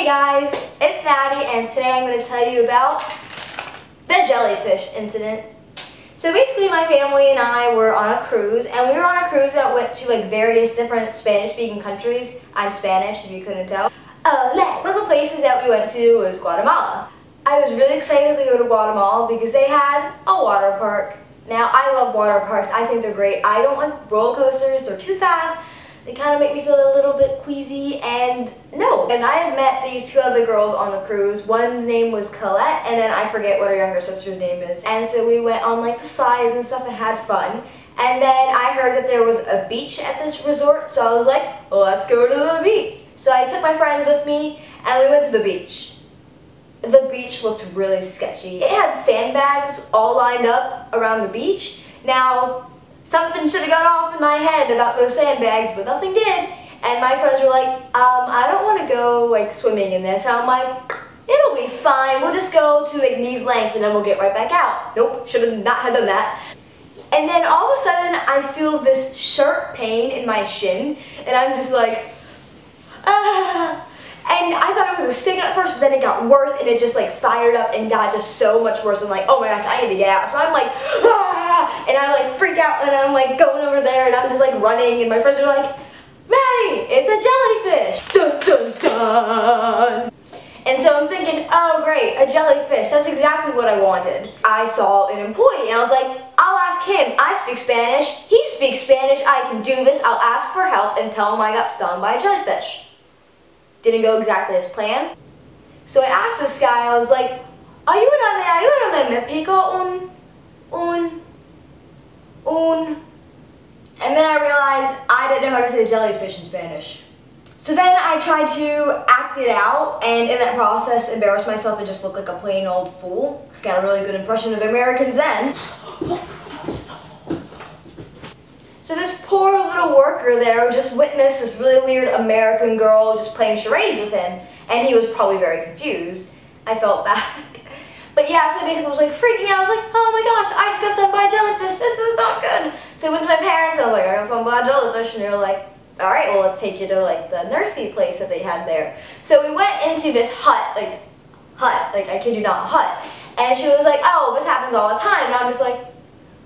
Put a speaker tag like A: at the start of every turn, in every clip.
A: Hey guys, it's Maddie, and today I'm going to tell you about the jellyfish incident. So basically my family and I were on a cruise, and we were on a cruise that went to like various different Spanish-speaking countries. I'm Spanish, if you couldn't tell. One of the places that we went to was Guatemala. I was really excited to go to Guatemala because they had a water park. Now, I love water parks. I think they're great. I don't like roller coasters. They're too fast. They kind of make me feel a little bit queasy, and no. And I had met these two other girls on the cruise. One's name was Colette, and then I forget what her younger sister's name is. And so we went on like the slides and stuff and had fun. And then I heard that there was a beach at this resort, so I was like, well, let's go to the beach. So I took my friends with me, and we went to the beach. The beach looked really sketchy. It had sandbags all lined up around the beach. Now, something should have gone off in my head about those sandbags, but nothing did. And my friends were like, I don't want to go like swimming in this. And I'm like, it'll be fine. We'll just go to like knees length and then we'll get right back out. Nope, should have not have done that. And then all of a sudden, I feel this sharp pain in my shin, and I'm just like, ah. And I thought it was a sting at first, but then it got worse, and it just like fired up and got just so much worse. I'm like, oh my gosh, I need to get out. So I'm like, ah! And I like freak out, and I'm like going over there, and I'm just like running, and my friends are like, Maddie, it's a jellyfish. Dun dun dun. And so I'm thinking, oh great, a jellyfish. That's exactly what I wanted. I saw an employee, and I was like, I'll ask him. I speak Spanish. He speaks Spanish. I can do this. I'll ask for help and tell him I got stung by a jellyfish. Didn't go exactly as planned. So I asked this guy, I was like, ayúdame me pico un. And then I realized I didn't know how to say jellyfish in Spanish. So then I tried to act it out, and in that process embarrassed myself and just looked like a plain old fool. Got a really good impression of Americans then. So this poor little worker there just witnessed this really weird American girl just playing charades with him, and he was probably very confused. I felt bad. But yeah, so basically I was like freaking out. I was like, oh my gosh, I just got stung by a jellyfish. This is not good. So I went to my parents, and I was like, I got stung by a jellyfish, and they were like, all right, well, let's take you to like the nursing place that they had there. So we went into this hut, like I kid you not, a hut. And she was like, oh, this happens all the time. And I'm just like,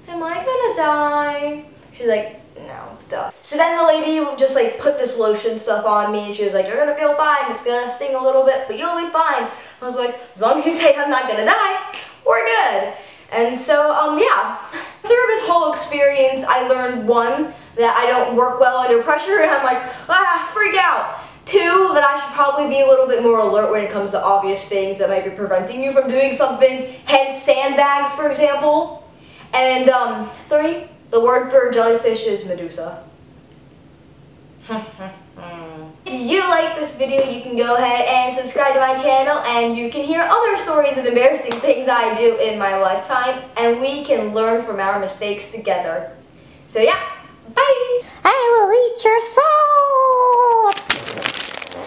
A: am I gonna die? She's like, no, duh. So then the lady just like put this lotion stuff on me, and she was like, you're gonna feel fine. It's gonna sting a little bit, but you'll be fine. I was like, as long as you say I'm not gonna die, we're good. And so, yeah. Through this whole experience, I learned one, that I don't work well under pressure, and I'm like, freak out. Two, that I should probably be a little bit more alert when it comes to obvious things that might be preventing you from doing something, hence sandbags, for example. And three, the word for jellyfish is Medusa. If you like this video, you can go ahead and subscribe to my channel, and you can hear other stories of embarrassing things I do in my lifetime, and we can learn from our mistakes together. So yeah, bye!
B: I will eat your soul!